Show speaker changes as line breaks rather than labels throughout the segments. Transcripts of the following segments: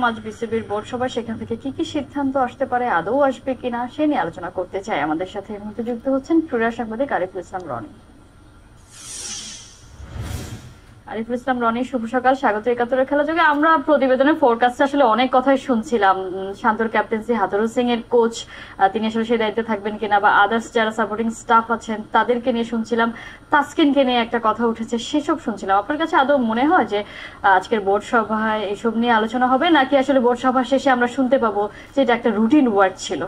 আজ বিসিবির বোর্ড সভা, সেখান থেকে কি কি সিদ্ধান্ত আসতে পারে, আদৌ আসবে কিনা, সে নিয়ে আলোচনা করতে চাই। আমাদের সাথে এই মুহূর্তে যুক্ত হচ্ছেন ক্রীড়া সাংবাদিক আরিফুল ইসলাম রনি। আরিফুল ইসলাম রনি, শুভ সকাল, স্বাগত একাত্তরের খেলা যোগে। আমরা প্রতিবেদনের ফোরকাস্টে আসলে অনেক কথাই শুনছিলাম, শান্তর ক্যাপ্টেন্সি, হাতুরুল সিং এর কোচ তিনি আসলে সেই দায়িত্বে থাকবেন কিনা, বা আদার্স যারা সাপোর্টিং স্টাফ আছেন তাদেরকে নিয়ে শুনছিলাম, তাসকিনকে নিয়ে একটা কথা উঠেছে, সেসব শুনছিলাম। আপনার কাছে আদৌ মনে হয় যে আজকের বোর্ড সভায় এসব নিয়ে আলোচনা হবে, নাকি আসলে বোর্ড সভা শেষে আমরা শুনতে পাবো যে এটা একটা রুটিন ওয়ার্ক ছিল?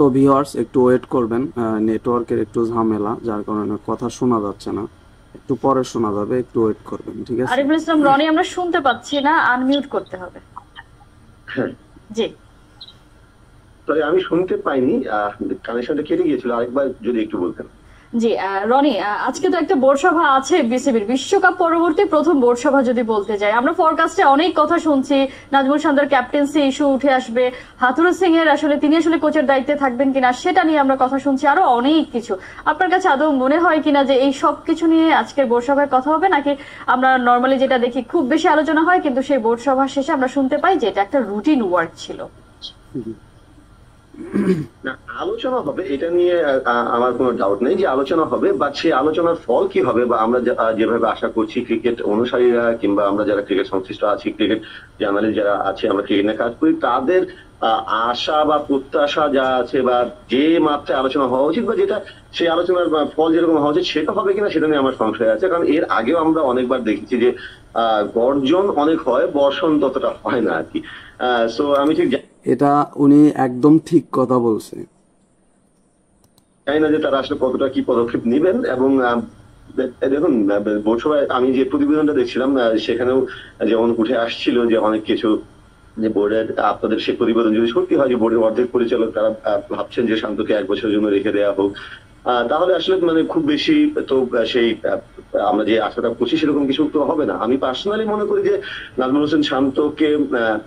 তো ভিউয়ার্স একটু ওয়েট করবেন, নেটওয়ার্কের একটু ঝামেলা, যার কারণে কথা শোনা যাচ্ছে না। একটু পরে শোনা যাবে, একটু ওয়েট করবেন, ঠিক আছে?
আরিফুল ইসলাম রনি, আমরা শুনতে পাচ্ছি না, আনমিউট করতে হবে।
হ্যাঁ,
জি,
তবে আমি শুনতে পাইনি, কানেকশনটা কেটে গিয়েছিল, আরেকবার যদি একটু বলতেন।
জি রনি, আজকে তো একটা বোর্ড সভা আছে বিসিবির, বিশ্বকাপ পরবর্তী প্রথম বোর্ড সভা যদি বলতে যাই। আমরা ফরকাস্টে অনেক কথা শুনছি, নাজমুল শান্তর ক্যাপ্টেন্সি ইস্যু উঠে আসবে, হাতুরুল সিং এর আসলে তিনি আসলে কোচের দায়িত্বে থাকবেন কিনা সেটা নিয়ে আমরা কথা শুনছি, আরো অনেক কিছু। আপনার কাছে আদৌ মনে হয় কিনা যে এই সব কিছু নিয়ে আজকের বোর্ড সভায় কথা হবে, নাকি আমরা নর্মালি যেটা দেখি খুব বেশি আলোচনা হয়, কিন্তু সেই বোর্ড সভা শেষে আমরা শুনতে পাই যে এটা একটা রুটিন ওয়ার্ক ছিল?
না, আলোচনা হবে এটা নিয়ে আমার কোনো ডাউট নেই যে আলোচনা হবে, বাট সেই আলোচনার ফল কি হবে, বা আমরা যেভাবে আশা করছি ক্রিকেট অনুসারীরা কিংবা আমরা যারা ক্রিকেট সংশ্লিষ্ট আছি, ক্রিকেট জার্নালিস্ট যারা আছে, আমরা ক্রিকেট নিয়ে কাজ করি, তাদের আশা বা প্রত্যাশা যা আছে, বা যে মাত্রায় আলোচনা হওয়া উচিত, বা যেটা সেই আলোচনার ফল যেরকম হওয়া উচিত সেটা হবে কিনা সেটা নিয়ে আমার সংশয় আছে। কারণ এর আগেও আমরা অনেকবার দেখেছি যে গর্জন অনেক হয়, বর্ষণ ততটা হয় না আর কি। সো আমি ঠিক
এটা উনি একদম ঠিক কথা বলছে।
জানি না যে তারা আসলে কতটা কি পদক্ষেপ নেবেন। এবং দেখুন, বোর্ড সভায় আমি যে প্রতিবেদনটা দেখছিলাম সেখানেও যেমন উঠে আসছিল যে অনেক কিছু, যে বোর্ডের আপনাদের সেই প্রতিবেদন যদি সত্যি হয় যে বোর্ডের অর্ধেক পরিচালক তারা ভাবছেন যে শান্তকে 1 বছরের জন্য রেখে দেওয়া হোক, তাহলে আসলে মানে খুব বেশি তো সেই আমরা যে আশাটা করছি সেরকম কিছু তো হবে না। আমি পার্সোনালি মনে করি যে নাজমুল হোসেন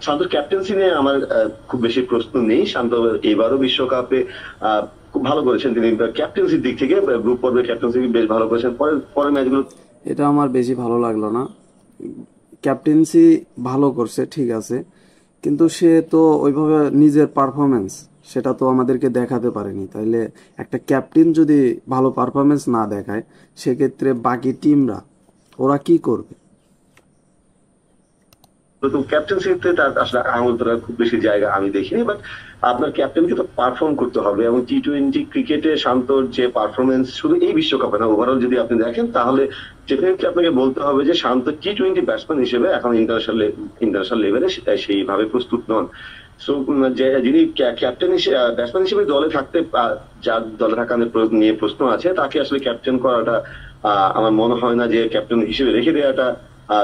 শান্তর ক্যাপ্টেন্সি নিয়ে আমার খুব বেশি প্রশ্ন নেই। শান্ত এবারও বিশ্বকাপে খুব ভালো করেছেন তিনি, ক্যাপ্টেন্সির দিক থেকে গ্রুপ পর্বের ক্যাপ্টেন্সি বেশ ভালো করেছেন। পরের ম্যাচগুলো
এটা আমার বেশি ভালো লাগলো না। ক্যাপ্টেন্সি ভালো করছে, ঠিক আছে, কিন্তু সে তো ওইভাবে নিজের পারফরমেন্স সেটা তো আমাদেরকে দেখাতে পারেনি। তাইলে একটা ক্যাপ্টেন যদি ভালো পারফরমেন্স না দেখায়, সেক্ষেত্রে বাকি টিমরা ওরা কি করবে?
তো ক্যাপ্টেন্সিতে তার আসলে আঙুল তোলার খুব বেশি জায়গা আমি দেখিনি, বাট আপনার ক্যাপ্টেনকে তো পারফর্ম করতে হবে। এবং টি-20 ক্রিকেটে শান্তর যে পারফরমেন্স, শুধু এই বিশ্বকাপে না, ওভারঅল যদি আপনি দেখেন, তাহলে ডেফিনেটলি আপনাকে বলতে হবে যে শান্ত টি-20 ব্যাটসম্যান হিসেবে এখন ইন্টারন্যাশনাল লেভেলে সেইভাবে প্রস্তুত নন। সো যিনি ক্যাপ্টেন হিসেবে ব্যাটসম্যান হিসেবে দলে থাকতে, যার দলে থাকা নিয়ে প্রশ্ন আছে, তাকে আসলে ক্যাপ্টেন করাটা আমার মনে হয় না যে ক্যাপ্টেন হিসেবে রেখে দেওয়াটা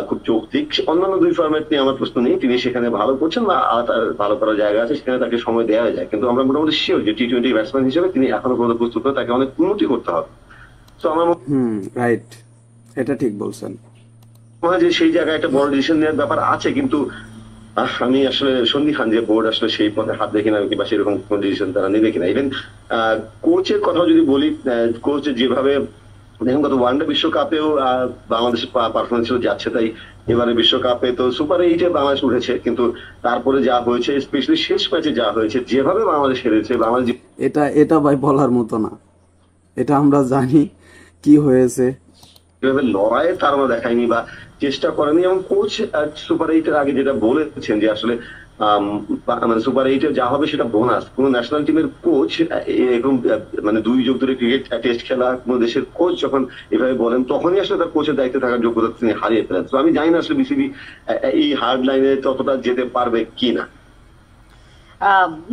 খুব যৌক্তিক। অন্যান্য 2 ফরম্যাট নিয়ে আমার প্রশ্ন নেই, তিনি সেখানে ভালো করছেন বা তার ভালো করার জায়গা আছে, সেখানে তাকে সময় দেওয়া যায়। কিন্তু আমরা মোটামুটি শিওর যে টি-20 ব্যাটসম্যান হিসেবে তিনি এখনো পর্যন্ত প্রস্তুত নয়, তাকে অনেক উন্নতি করতে হবে। তো আমার
রাইট, এটা ঠিক বলছেন।
মনে হয় যে সেই জায়গায় একটা বড় ডিসিশন নেওয়ার ব্যাপার আছে, কিন্তু আমি আসলে সন্দিহান যে বোর্ড আসলে সেই পথে হাত দেখে না, কিংবা সেরকম কোন ডিসিশন তারা নেবে কিনা। ইভেন কোচের কথা যদি বলি, কোচ যেভাবে দেখুন গত ওয়ানডে বিশ্বকাপেও বাংলাদেশের পারফরমেন্স ছিল যাচ্ছে তাই, এবারে বিশ্বকাপে তো সুপার 8-এ বাংলাদেশ উঠেছে, কিন্তু তারপরে যা হয়েছে, স্পেশালি শেষ ম্যাচে যা হয়েছে, যেভাবে বাংলাদেশ হেরেছে, বাংলাদেশ
এটা ভাই বলার মতো না। এটা আমরা জানি কি হয়েছে,
যেভাবে লড়াইয়ের তারা দেখায়নি বা চেষ্টা করেনি। এবং কোচ সুপার 8-এর আগে যেটা বলেছেন যে আসলে মানে সুপার 8-এ যা হবে সেটা বোনাস। কোন ন্যাশনাল টিমের কোচ এরকম মানে 2 যুগ ধরে ক্রিকেট টেস্ট খেলা কোন দেশের কোচ যখন এভাবে বলেন, তখনই আসলে তার কোচের দায়িত্বে থাকার যোগ্যতা তিনি হারিয়ে ফেলেন। তো আমি জানি না আসলে বিসিবি এই হার্ড লাইনে ততটা যেতে পারবে কিনা।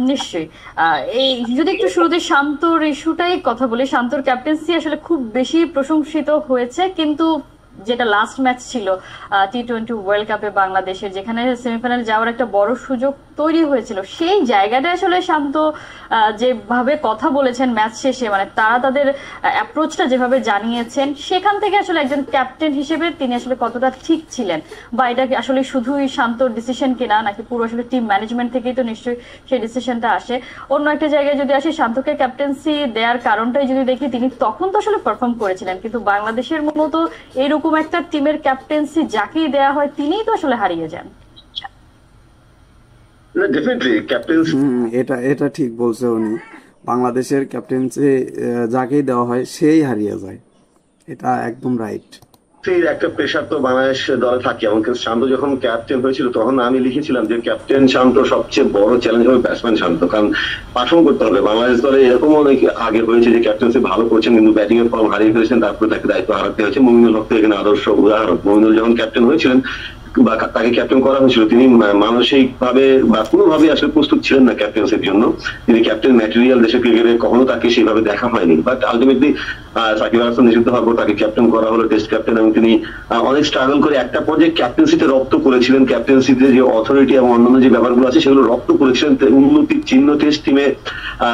নিশ্চয়ই। এই যদি একটু শুরুতে শান্তর ইস্যুটাই কথা বলি, শান্তর ক্যাপ্টেন্সি আসলে খুব বেশি প্রশংসিত হয়েছে, কিন্তু যেটা লাস্ট ম্যাচ ছিল টি-20 ওয়ার্ল্ড কাপে বাংলাদেশের, যেখানে সেমিফাইনাল যাওয়ার একটা বড় সুযোগ তৈরি হয়েছিল, সেই জায়গাটা আসলে শান্ত যেভাবে কথা বলেছেন ম্যাচ শেষে, মানে তারা তাদের অ্যাপ্রোচটা যেভাবে জানিয়েছেন, সেখান থেকে আসলে একজন ক্যাপ্টেন হিসেবে তিনি আসলে কতটা ঠিক ছিলেন, বা এটা কি আসলে শুধুই শান্তর ডিসিশন কিনা, নাকি পুরো আসলে টিম ম্যানেজমেন্ট থেকেই তো নিশ্চয়ই সেই ডিসিশনটা আসে। অন্য একটা জায়গায় যদি আসি, শান্তকে ক্যাপ্টেন্সি দেওয়ার কারণটাই যদি দেখি, তিনি তখন তো আসলে পারফর্ম করেছিলেন, কিন্তু বাংলাদেশের মতো এরকম একটা টিমের ক্যাপ্টেন্সি যাকেই দেয়া হয় তিনিই তো আসলে হারিয়ে যান।
ডেফিনেটলি ক্যাপ্টেন্স
এটা এটা ঠিক বলছে উনি, বাংলাদেশের ক্যাপ্টেন্সি যাকেই দেওয়া হয় সেই হারিয়ে যায়, এটা একদম রাইট।
একটা প্রেশার তো বাংলাদেশ দলে থাকে। এমনকি শান্ত যখন ক্যাপ্টেন হয়েছিল তখন আমি লিখেছিলাম যে ক্যাপ্টেন শান্ত সবচেয়ে বড় চ্যালেঞ্জ হবে ব্যাটসম্যান শান্ত, কারণ পারফর্ম করতে হবে। বাংলাদেশ দলে এরকম অনেক আগে হয়েছে যে ক্যাপ্টেন্সি ভালো করছেন কিন্তু ব্যাটিং এর ফর্ম হারিয়ে ফেলেছেন, তারপরে তাকে দায়িত্ব হারাতে হয়েছে। মুমিনুল হক তো এখানে আদর্শ উদাহরণ। মুমিনুল যখন ক্যাপ্টেন হয়েছিলেন বা তাকে ক্যাপ্টেন করা হয়েছিল, তিনি মানসিক ভাবে বা কোনোভাবে আসলে প্রস্তুত ছিলেন না ক্যাপ্টেন্সির জন্য। তিনি ক্যাপ্টেন ম্যাটেরিয়াল দেশের ক্রিকেটে কখনো তাকে সেভাবে দেখা হয়নি, বাট আলটিমেটলি সাকিব আল হাসান নিষিদ্ধ হওয়ার পর তাকে ক্যাপ্টেন করা হলো, টেস্ট ক্যাপ্টেন, এবং তিনি অনেক স্ট্রাগল করে একটা পর্যায়ে ক্যাপ্টেন্সিতে রপ্ত করেছিলেন। ক্যাপ্টেন্সিতে যে অথরিটি এবং অন্যান্য যে ব্যাপারগুলো আছে সেগুলো রপ্ত করেছিলেন, উন্নতির চিহ্ন টেস্ট টিমে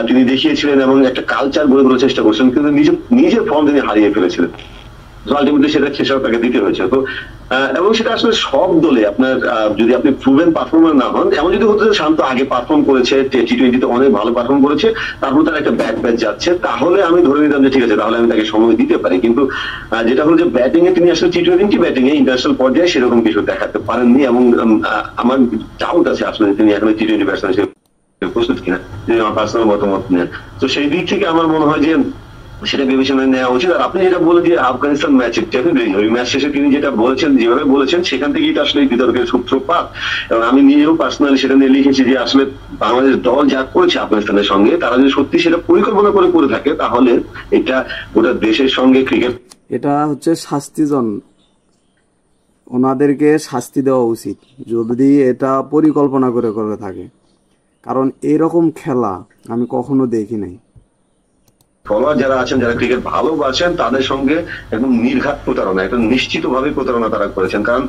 তিনি দেখিয়েছিলেন এবং একটা কালচার গড়ে তোলার চেষ্টা করছিলেন, কিন্তু নিজের ফর্ম তিনি হারিয়ে ফেলেছিলেন। আলটিমেটলি সেটা খেসারত তাকে দিতে হয়েছে। তো এবং সেটা আসলে সব দলে আপনার যদি আপনি প্রুভেন পারফর্মার না হন, এমন যদি হতো যে শান্ত আগে পারফর্ম করেছে, টি-20 তে অনেক ভালো পারফর্ম করেছে, তারপর তার একটা ব্যাট ব্যাচ যাচ্ছে, তাহলে আমি ধরে নিতাম যে ঠিক আছে, তাহলে আমি তাকে সময় দিতে পারি। কিন্তু যেটা হলো যে ব্যাটিং এ তিনি আসলে টি-20 ব্যাটিং এ ইন্টারন্যাশনাল পর্যায়ে সেরকম কিছু দেখাতে পারেননি, এবং আমার ডাউট আছে আসলে তিনি এখন টি-20 ব্যাটসম্যান হিসেবে প্রস্তুত কিনা, যদি আমার পার্সোনাল মতামত নেন। তো সেই দিক থেকে আমার মনে হয় যে সেটা বিবেচনায় নেওয়া উচিত। আর আপনি যেটা বলে যে আফগানিস্তান ম্যাচে, ওই ম্যাচ শেষে তিনি যেটা বলেছেন, যেভাবে বলেছেন, সেখান থেকেই তো আসলে বিতর্কের সূত্রপাত। এবং আমি নিজেও পার্সোনালি সেটা নিয়ে লিখেছি যে আসলে বাংলাদেশ দল যা করেছে আফগানিস্তানের সঙ্গে, তারা যদি সত্যি সেটা পরিকল্পনা করে থাকে, তাহলে এটা গোটা দেশের সঙ্গে ক্রিকেট,
এটা হচ্ছে শাস্তিজন, ওনাদেরকে শাস্তি দেওয়া উচিত যদি এটা পরিকল্পনা করে থাকে, কারণ এরকম খেলা আমি কখনো দেখি নাই।
ফলোয়ার যারা আছেন, যারা ক্রিকেট ভালোবাসেন, তাদের সঙ্গে একদম নির্ঘাত প্রতারণা, একদম নিশ্চিতভাবে প্রতারণা তারা করেছেন। কারণ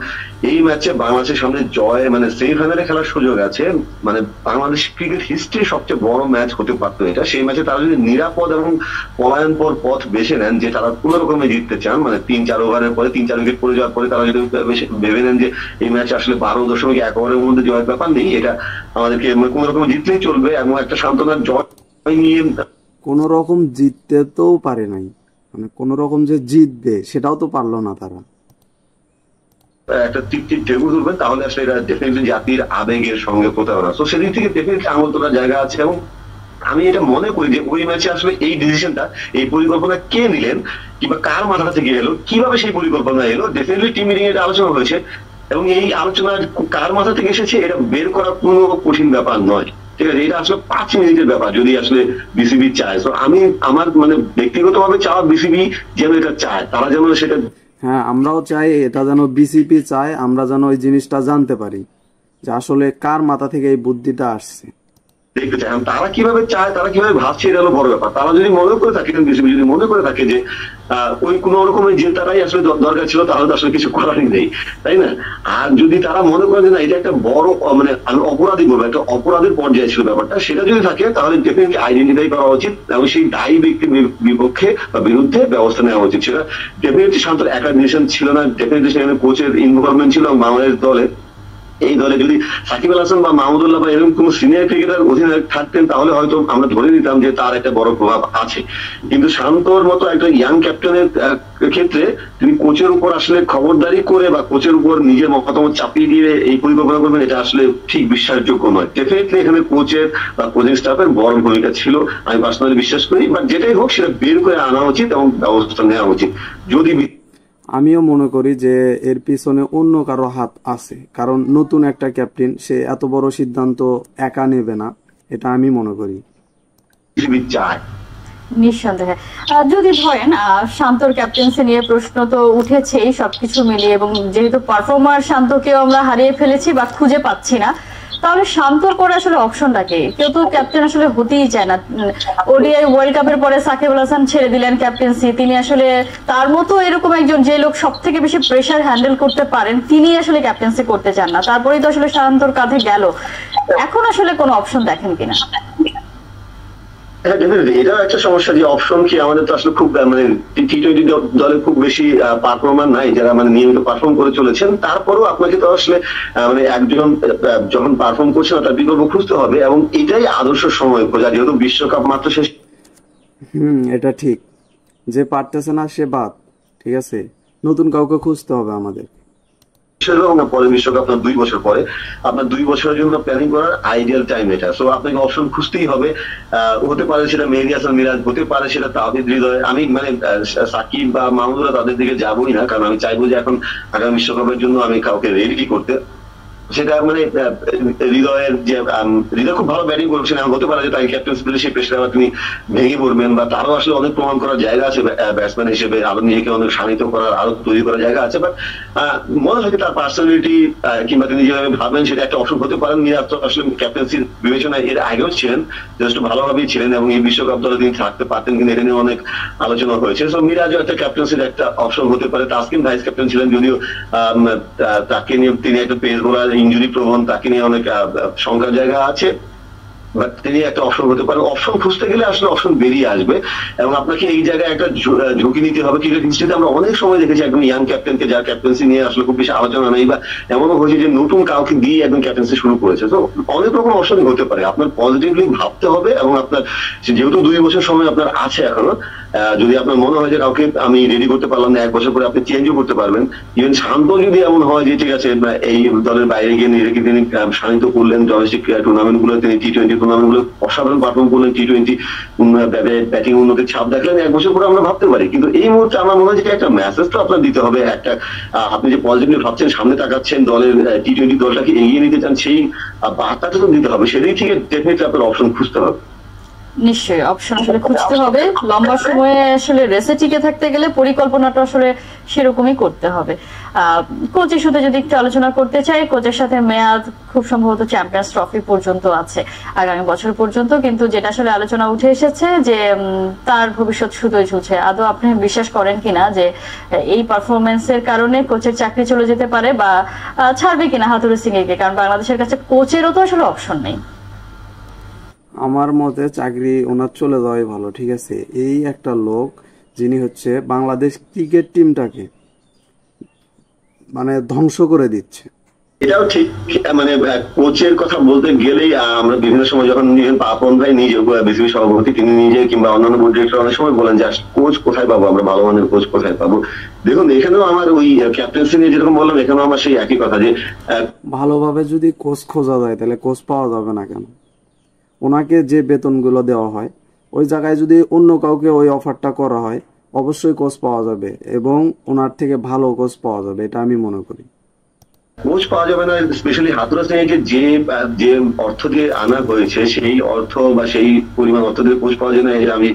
এই ম্যাচে বাংলাদেশের সামনে জয়, মানে সেমিফাইনালে খেলার সুযোগ আছে, মানে বাংলাদেশ ক্রিকেট হিস্ট্রি সবচেয়ে বড় ম্যাচ হতে পারতো এটা। সেই ম্যাচে তারা যদি নিরাপদ এবং পলায়ন পর পথ বেছে নেন, যে তারা কোন রকমে জিততে চান, মানে 3-4 ওভারের পরে 3-4 উইকেট পড়ে যাওয়ার পরে তারা যদি ভেবে নেন যে এই ম্যাচ আসলে 12.1 ওভারের মধ্যে জয়ের ব্যাপার নেই, এটা আমাদেরকে কোন রকম জিতলেই চলবে, এবং একটা সান্ত্বনার জয় নিয়ে
কোন রকম জিততে তো পারে নাই, মানে কোন রকম যে জিতবে সেটাও তো পারলো না তারা,
একটা তৃপ্তির ঢেউ তুলবেন, তাহলে আসলে এটা ডেফিনেটলি জাতির আবেগের সঙ্গে প্রতারণা। তো সেদিক থেকে ডেফিনেটলি আঙুল তোলার জায়গা আছে। এবং আমি এটা মনে করি যে ওই ম্যাচে আসলে এই ডিসিশনটা, এই পরিকল্পনা কে নিলেন, কিংবা কার মাথা থেকে এলো, কিভাবে সেই পরিকল্পনা এলো, ডেফিনেটলি টিম মিটিং এ আলোচনা হয়েছে, এবং এই আলোচনা কার মাথা থেকে এসেছে এটা বের করা কোনো কঠিন ব্যাপার নয়। ঠিক আছে, এটা আসলে 5 মিনিটের ব্যাপার যদি আসলে বিসিবি চায়। তো আমি আমার মানে ব্যক্তিগতভাবে চাওয়া, বিসিবি যেন এটা চায়, তারা যেন সেটা,
হ্যাঁ আমরাও চাই এটা যেন বিসিবি চায়, আমরা যেন ওই জিনিসটা জানতে পারি যে আসলে কার মাথা থেকে এই বুদ্ধিটা আসছে।
দেখতে চাই তারা কিভাবে চায়, তারা কিভাবে ভাবছে, এটা হলো বড় ব্যাপার। তারা যদি মনে করে থাকে, বিসিবি যদি মনে করে থাকে যে ওই কোন রকমের জেতাটাই আসলে দরকার ছিল, তাহলে তো আসলে কিছু করারই নেই, তাই না? আর যদি তারা মনে করে যে না, এটা একটা বড় মানে আমি অপরাধী বলবো, একটা অপরাধের পর্যায়ে ছিল ব্যাপারটা, সেটা যদি থাকে, তাহলে ডেফিনেটলি আইডেন্টিফাই করা উচিত এবং সেই দায়ী ব্যক্তির বিপক্ষে বা বিরুদ্ধে ব্যবস্থা নেওয়া উচিত। সেটা ডেফিনেটলি শান্তর একা ডিসিশন ছিল না, ডেফিনেটলি সেখানে কোচের ইনভলভমেন্ট ছিল। এবং বাংলাদেশ দলে, এই দলে যদি সাকিব আল হাসান বা মাহমুদুল্লাহ বা এরকম কোন সিনিয়র ক্রিকেটার অধিনায়ক থাকতেন, তাহলে হয়তো আমরা ধরে নিতাম যে তার একটা বড় প্রভাব আছে। কিন্তু শান্তর মতো একটা ইয়াং ক্যাপ্টেনের ক্ষেত্রে তিনি কোচের উপর আসলে খবরদারি করে বা কোচের উপর নিজের মতামত চাপিয়ে দিয়ে এই পরিকল্পনা করবেন, এটা আসলে ঠিক বিশ্বাসযোগ্য নয়। ডেফিনেটলি এখানে কোচের বা কোচিং স্টাফের বড় ভূমিকা ছিল, আমি পার্সোনালি বিশ্বাস করি। বাট যেটাই হোক, সেটা বের করে আনা উচিত এবং ব্যবস্থা নেওয়া উচিত। যদি
আমিও মনে করি যে এর পিছনে অন্য কারো হাত আছে, কারণ নতুন একটা ক্যাপ্টেন, সে এত বড় সিদ্ধান্ত একা নেবে না, এটা আমি মনে করি।
চায়
নিঃসন্দেহে। যদি ধরেন শান্তর ক্যাপ্টেন্সি নিয়ে প্রশ্ন তো উঠেছেই সবকিছু মিলিয়ে, এবং যেহেতু পারফর্মার শান্তকেও আমরা হারিয়ে ফেলেছি বা খুঁজে পাচ্ছি না, তাহলে শান্তর পরে আসলে অপশনটা কি? কেউ তো ক্যাপ্টেন আসলে হতেই চায় না। ওডিআই ওয়ার্ল্ড কাপের পরে সাকিব আল হাসান ছেড়ে দিলেন ক্যাপ্টেন্সি, তিনি আসলে তার মতো এরকম একজন যে লোক সব থেকে বেশি প্রেসার হ্যান্ডেল করতে পারেন তিনি আসলে ক্যাপ্টেন্সি করতে চান না, তারপরেই তো আসলে শান্তর কাঁধে গেল। এখন আসলে কোনো অপশন দেখেন কিনা?
হ্যাঁ, ডেফিনেটলি এটাও একটা সমস্যা যে অপশন কি আমাদের তো আসলে খুব মানে টি-20 দলে খুব বেশি পারফর্মার নাই যারা মানে নিয়মিত পারফর্ম করে চলেছেন। তারপরেও আপনাকে তো আসলে মানে একজন যখন পারফর্ম করছে না তার বিকল্প খুঁজতে হবে, এবং এটাই আদর্শ সময় খোঁজা, যেহেতু বিশ্বকাপ মাত্র শেষ।
এটা ঠিক, যে পারতেছে না সে বাদ, ঠিক আছে, নতুন কাউকে খুঁজতে হবে আমাদের।
এবং পরে বিশ্বকাপ 2 বছর পরে আপনার 2 বছরের জন্য প্ল্যানিং করার আইডিয়াল টাইম এটা। সো আপনাকে অপশন খুঁজতেই হবে। হতে পারে সেটা মেহেদী হাসান মিরাজ, হতে পারে সেটা তাওহিদ হৃদয়। আমি মানে সাকিব বা মাহমুদুল্লাহ তাদের দিকে যাবোই না, কারণ আমি চাইবো যে এখন আগামী বিশ্বকাপের জন্য আমি কাউকে রেডি করতে। সেটা মানে হৃদয়ের যে হৃদয় খুব ভালো ব্যাটিং করছেন, এখন হতে পারে যে তাই ক্যাপ্টেন্সি পেলে সেই প্রেসারে আবার তিনি ভেঙে পড়বেন, বা তারও আসলে অনেক প্রমাণ করার জায়গা আছে ব্যাটসম্যান হিসেবে, আরো নিজেকে অনেক শানিত করার, আরো তৈরি করার জায়গা আছে। বাট মনে হয় তার পার্সোনালিটি কিংবা তিনি যেভাবে ভাবেন সেটা একটা অপশন হতে পারেন। মিরাজ তো আসলে ক্যাপ্টেন্সির বিবেচনায় এর আগেও ছিলেন, যথেষ্ট ভালোভাবেই ছিলেন, এবং এই বিশ্বকাপ দলে তিনি থাকতে পারতেন, কিন্তু এটা নিয়ে অনেক আলোচনা হয়েছে। সো মিরাজও একটা ক্যাপ্টেন্সির একটা অপশন হতে পারে। তাসকিন ভাইস ক্যাপ্টেন ছিলেন, যদিও তাকে নিয়ে তিনি একটা পেস বোলার, ইনজুরি প্রবণ, তাকে নিয়ে অনেক সংখ্যার জায়গা আছে, বাট তিনি একটা অপশন হতে পারেন। অপশন খুঁজতে গেলে আসলে অপশন বেরিয়ে আসবে, এবং আপনাকে এই জায়গায় একটা ঝুঁকি নিতে হবে। ক্রিকেট হিস্ট্রিতে আমরা অনেক সময় দেখেছি একদম ইয়াং ক্যাপ্টেনকে, যার ক্যাপ্টেন্সি নিয়ে আসলে খুব বেশি আলোচনা নেই, বা এমনও হয়েছে যে নতুন কাউকে দিয়ে একদম ক্যাপ্টেন্সি শুরু করেছে। তো অনেক রকম অপশনই হতে পারে, আপনার পজিটিভলি ভাবতে হবে, এবং আপনার যেহেতু 2 বছর সময় আপনার আছে এখনো, যদি আপনার মনে হয় যে কাউকে আমি রেডি করতে পারলাম না, 1 বছর পরে আপনি চেঞ্জও করতে পারবেন। ইভেন শান্ত যদি এমন হয় যে ঠিক আছে এই দলের বাইরে গিয়ে নিজেকে তিনি শানিত করলেন, ডোমেস্টিক টুর্নামেন্ট গুলো তিনি টি-20 টুর্নামেন্ট গুলো অসাধারণ পারফর্ম করলেন, টি-20 ব্যাটিং উন্নতির ছাপ দেখলেন, 1 বছর পরে আমরা ভাবতে পারি। কিন্তু এই মুহূর্তে আমার মনে হয় যে একটা মেসেজ তো আপনার দিতে হবে, একটা আপনি যে পজিটিভলি ভাবছেন, সামনে তাকাচ্ছেন, দলের টি-20 দলটাকে এগিয়ে নিতে চান, সেই বার্তাটা তো দিতে হবে। সেদিক থেকে ডেফিনেটলি আপনার অপশন খুঁজতে হবে।
নিশ্চয়ই অপশন আসলে খুঁজতে হবে। লম্বা সময়ে আসলে রেসে টিকে থাকতে গেলে পরিকল্পনাটা আসলে সেরকমই করতে হবে। কোচ ইস্যুতে যদি একটু আলোচনা করতে চাই, কোচের সাথে মেয়াদ খুব সম্ভবত চ্যাম্পিয়ন্স ট্রফি পর্যন্ত আছে, আগামী বছর পর্যন্ত, কিন্তু যেটা আসলে আলোচনা উঠে এসেছে যে তার ভবিষ্যৎ শুধুই ঝুলছে। আদৌ আপনি বিশ্বাস করেন কিনা যে এই পারফরমেন্সের কারণে কোচের চাকরি চলে যেতে পারে, বা ছাড়বে কিনা হাথুরু সিং একে? কারণ বাংলাদেশের কাছে কোচেরও তো আসলে অপশন নেই।
আমার মতে চাকরি ওনার চলে যাওয়াই ভালো, ঠিক আছে। এই একটা লোক যিনি হচ্ছে বাংলাদেশ ক্রিকেট টিমটাকে মানে ধ্বংস করে দিচ্ছে।
এটাও ঠিক, মানে কোচের কথা বলতে গেলেই আমরা বিভিন্ন সময় যখন পাপন ভাই নিজে বিসিবি সভাপতি, তিনি নিজে কিংবা অন্যান্য বোর্ড ডিরেক্টর অনেক সময় বলেন যে কোচ কোথায় পাবো আমরা, ভালো মানের কোচ কোথায় পাবো। দেখুন এখানেও আমার ওই ক্যাপ্টেন্সি নিয়ে যেরকম বললাম, এখানেও আমার সেই একই কথা যে
ভালোভাবে যদি কোচ খোঁজা যায় তাহলে কোচ পাওয়া যাবে না কেন? ওনাকে যে বেতনগুলো দেওয়া হয় ওই জায়গায় যদি অন্য কাউকে ওই অফারটা করা হয়, অবশ্যই কোচ পাওয়া যাবে, এবং ওনার থেকে ভালো কোচ পাওয়া যাবে, এটা আমি মনে করি।
কোচ পাওয়া যাবে না, স্পেশালি হাতুরা সিং একে যে অর্থ দিয়ে আনা হয়েছে, সেই অর্থ বা সেই পরিমাণ অর্থ দিয়ে কোচ পাওয়া যায় না, এটা আমি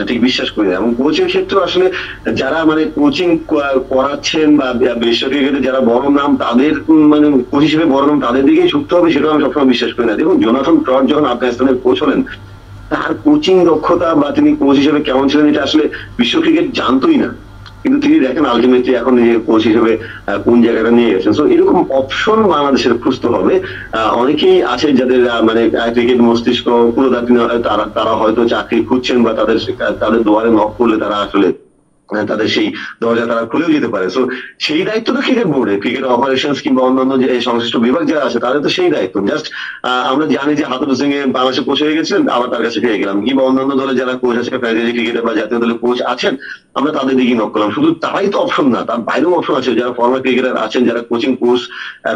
ঠিক বিশ্বাস করি না। এবং কোচের ক্ষেত্রে আসলে যারা মানে কোচিং করাচ্ছেন বা বিশ্ব ক্রিকেটে যারা বড় নাম, তাদের মানে কোচ হিসেবে বড় নাম তাদের দিকেই ঝুঁকতে হবে, সেটাও আমি সবসময় বিশ্বাস করি না। দেখুন জোনাথন ট্রট যখন আফগানিস্তানের কোচ হলেন, তার কোচিং দক্ষতা বা তিনি কোচ হিসেবে কেমন ছিলেন এটা আসলে বিশ্ব ক্রিকেট জানতোই না, কিন্তু তিনি দেখেন আলটিমেটলি এখন নিজে কোচ হিসেবে কোন জায়গাটা নিয়ে গেছেন। সো এরকম অপশন বাংলাদেশের খুঁজতে হবে। অনেকেই আছে যাদের মানে ক্রিকেট মস্তিষ্ক পুরো তারা হয়তো চাকরি খুঁজছেন, বা তাদের দুয়ারে নক করলে তারা আসলে তাদের সেই দরজা তারা খুলেও যেতে পারে। সো সেই দায়িত্ব তো ক্রিকেট বোর্ডে, ক্রিকেট অপারেশনস কিংবা অন্যান্য যে সংশ্লিষ্ট বিভাগ যারা আছে তাদের তো সেই দায়িত্ব। জাস্ট আমরা জানি যে হাতুরু সিং এ বাংলাদেশে কোচ হয়ে গেছিলেন, আবার তার কাছে ফিরে গেলাম, কিংবা অন্যান্য দলে যারা কোচ আছে, ফ্র্যাঞ্চাইজি ক্রিকেটে বা জাতীয় দলের কোচ আছেন, আমরা তাদের দিকে নক করলাম। শুধু তারাই তো অপশন না, তার বাইরেও অপশন আছে, যারা ফর্মার ক্রিকেটার আছেন, যারা কোচিং কোর্স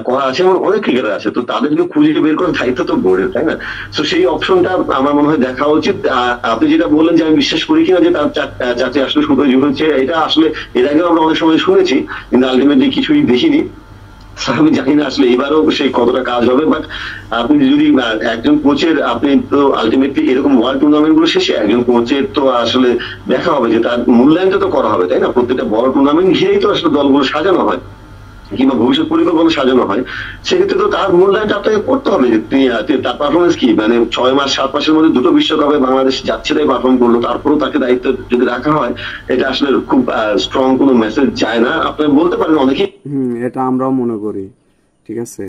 করা আছে, এবং অনেক ক্রিকেটার আছে। তো তাদেরকে খুঁজে বের করার দায়িত্ব তো বোর্ডের, তাই না? তো সেই অপশনটা আমার মনে হয় দেখা উচিত। আপনি যেটা বললেন যে আমি বিশ্বাস করি কিনা যে তার চাকরি আসলে শুধু হচ্ছে, এটা আসলে এর আগেও আমরা অনেক সময় শুনেছি, কিন্তু আলটিমেটলি কিছুই দেখিনি। আমি জানি না আসলে এবারও সেই কতটা কাজ হবে। বাট আপনি যদি একজন কোচের, আপনি তো আলটিমেটলি এরকম ওয়ার্ল্ড টুর্নামেন্ট গুলো শেষে একজন কোচের তো আসলে দেখা হবে যে তার মূল্যায়নটা তো করা হবে, তাই না? প্রত্যেকটা বড় টুর্নামেন্ট ঘিরেই তো আসলে দলগুলো সাজানো হয়। কিংবা ভবিষ্যৎ পরিকল্পনা সাজানো হয়, সেক্ষেত্রে তো তার মূল্যায়নটা আপনাকে করতে হবে যে তার পারফরমেন্স কি, মানে 6 মাস 7 মাসের মধ্যে 2টো বিশ্বকাপে বাংলাদেশ যাচ্ছে তাই পারফর্ম করলো, তারপরেও তাকে দায়িত্ব যদি রাখা হয়, এটা আসলে খুব স্ট্রং কোনো মেসেজ যায় না। আপনি বলতে পারেন অনেকেই
এটা আমরাও মনে করি, ঠিক আছে।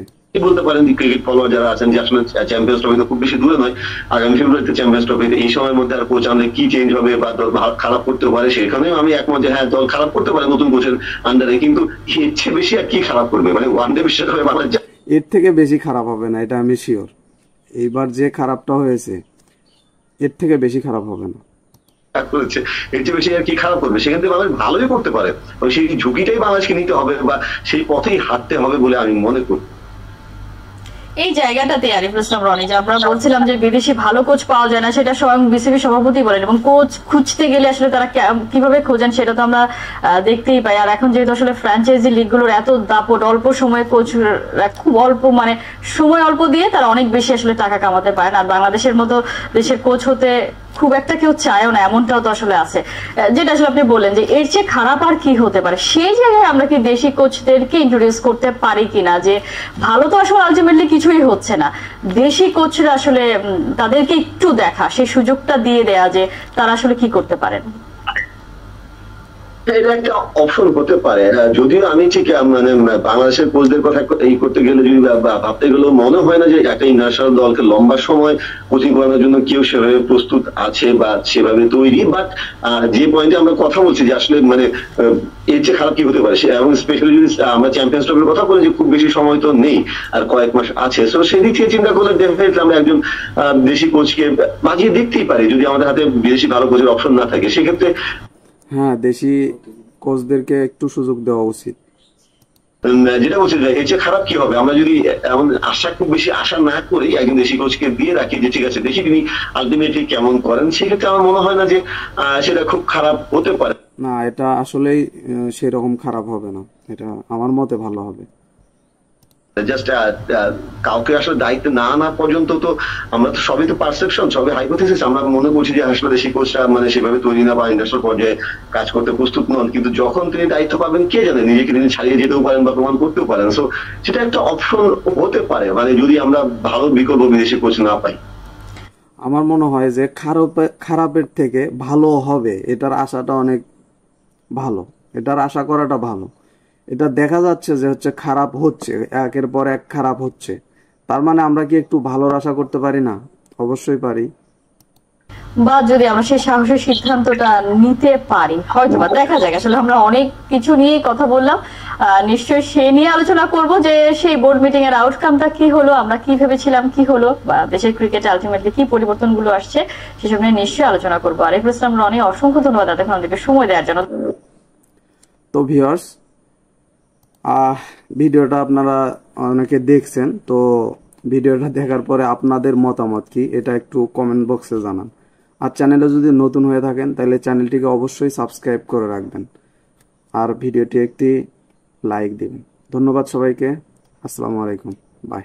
বলতে পারেন যে ক্রিকেট ফলোয়ার যারা আছেন যে আসলে চ্যাম্পিয়ন্স ট্রফি তো খুব বেশি দূরে নয়, আগামী ফেব্রুয়ারিতে চ্যাম্পিয়ন্স ট্রফি, এই সময়ের মধ্যে আর কোচ আনলে কি চেঞ্জ হবে বা দল খারাপ করতে পারে, সেখানেও আমি একমত যে হ্যাঁ দল খারাপ করতে পারে নতুন কোচের আন্ডারে, কিন্তু এর চেয়ে বেশি আর কি খারাপ করবে, মানে ওয়ানডে বিশ্বকাপে বাংলাদেশ
এর থেকে বেশি খারাপ হবে না, এটা আমি শিওর। এইবার যে খারাপটা হয়েছে এর থেকে বেশি খারাপ হবে না
করেছে, এর চেয়ে বেশি আর কি খারাপ করবে, সেখান থেকে বাংলাদেশ ভালোই করতে পারে। সেই ঝুঁকিটাই বাংলাদেশকে নিতে হবে বা সেই পথেই হাঁটতে হবে বলে আমি মনে করি।
এই জায়গাটাতে আরিফুল ইসলাম রনি, যে আমরা বলছিলাম যে বিদেশি ভালো কোচ পাওয়া যায় না, সেটা স্বয়ং বিসিবি সভাপতি বলেন, এবং কোচ খুঁজতে গেলে আসলে তারা কিভাবে খোঁজেন সেটা তো আমরা দেখতেই পাই। আর এখন যেহেতু আসলে ফ্র্যাঞ্চাইজি লিগগুলোর এত দাপট, অল্প সময়ে কোচ খুব অল্প, মানে সময় অল্প দিয়ে তারা অনেক বেশি আসলে টাকা কামাতে পারেন, আর বাংলাদেশের মতো দেশের কোচ হতে খুব একটা কেউ চায়ও না, এমনটাও তো আসলে আছে। যেটা আসলে আপনি বললেন যে এর চেয়ে খারাপ আর কি হতে পারে, সেই জায়গায় আমরা কি দেশি কোচদেরকে ইন্ট্রোডিউস করতে পারি কিনা, যে ভালো তো আসলে আলটিমেটলি কিছুই হচ্ছে না, দেশি কোচরা আসলে তাদেরকে একটু দেখা, সেই সুযোগটা দিয়ে দেয়া যে তারা আসলে কি করতে পারেন।
এটা একটা অপশন হতে পারে, যদিও আমি ঠিক মানে বাংলাদেশের কোচদের কথা এই করতে গেলে যদি ভাবতে গেলে মনে হয় না যে একটা ইন্টারন্যাশনাল দলকে লম্বা সময় কোচিং করানোর জন্য কেউ সেভাবে প্রস্তুত আছে বা সেভাবে তৈরি। বাট যে পয়েন্টে আমরা কথা বলছি যে আসলে মানে এর চেয়ে খারাপ কি হতে পারে, এবং স্পেশালি যদি আমরা চ্যাম্পিয়ন্স ট্রফির কথা বলি যে খুব বেশি সময় তো নেই, আর কয়েক মাস আছে, তো সেদিক থেকে চিন্তা করলে ডেফিনেটলি আমরা একজন দেশি কোচকে বাজিয়ে দেখতেই পারি যদি আমাদের হাতে বিদেশি ভালো কোচের অপশন না থাকে। সেক্ষেত্রে
হ্যাঁ, দেশি কোচদেরকে একটু সুযোগ দেওয়া উচিত।
যেটা বলছি এর চেয়ে খারাপ কি হবে, আমরা যদি এমন আশা খুব বেশি আশা না করি একজন দেশি কোচকে দিয়ে রাখি যে ঠিক আছে দেখি তিনি আলটিমেটলি কেমন করেন, সেক্ষেত্রে আমার মনে হয় না যে সেটা খুব খারাপ হতে পারে।
না, এটা আসলেই সেরকম খারাপ হবে না, এটা আমার মতে ভালো হবে।
জাস্ট কাউকে আসলে দায়িত্ব না আনা পর্যন্ত তো আমরা তো সবই তো পারসেপশন, সবই হাইপোথিসিস, আমরা মনে করছি যে আসলে দেশি কোচরা মানে সেভাবে তৈরি না বা ইন্ডাস্ট্রিয়াল পর্যায়ে কাজ করতে প্রস্তুত নন, কিন্তু যখন তিনি দায়িত্ব পাবেন কে জানে, নিজেকে তিনি ছাড়িয়ে যেতেও পারেন বা প্রমাণ করতেও পারেন। সো সেটা একটা অপশন হতে পারে, মানে যদি আমরা ভালো বিকল্প বিদেশি কোচ না পাই।
আমার মনে হয় যে খারাপের থেকে ভালো হবে, এটার আশাটা অনেক ভালো, এটার আশা করাটা ভালো। এটা দেখা যাচ্ছে যে হচ্ছে খারাপ হচ্ছে, একের পর এক খারাপ হচ্ছে, তার মানে আমরা কি একটু ভালোর আশা করতে পারি না? অবশ্যই পারি।
বা যদি আমরা সেই সাহসের সিদ্ধান্তটা নিতে পারি, হয়তো বা দেখা যাক। আসলে আমরা অনেক কিছু নিয়ে কথা বললাম, নিশ্চয়ই সে নিয়ে আলোচনা করব যে সেই বোর্ড মিটিং এর আউটকামটা কি হলো, আমরা কি ভেবেছিলাম কি হলো, বা দেশের ক্রিকেটে আলটিমেটলি কি পরিবর্তনগুলো আসছে, সেসব নিয়ে নিশ্চয়ই আলোচনা করবো। আরিফুল ইসলাম রনি, অসংখ্য ধন্যবাদ এতক্ষণ আমাদেরকে সময় দেওয়ার জন্য।
তো ভিউয়ার্স, ভিডিওটা আপনারা অনেকে দেখছেন, তো ভিডিওটা দেখার পরে আপনাদের মতামত কি এটা একটু কমেন্ট বক্সে জানান। আর চ্যানেলে যদি নতুন হয়ে থাকেন তাহলে চ্যানেলটিকে অবশ্যই সাবস্ক্রাইব করে রাখবেন, আর ভিডিওটি একটি লাইক দিবেন। ধন্যবাদ সবাইকে, আসসালামু আলাইকুম, বাই।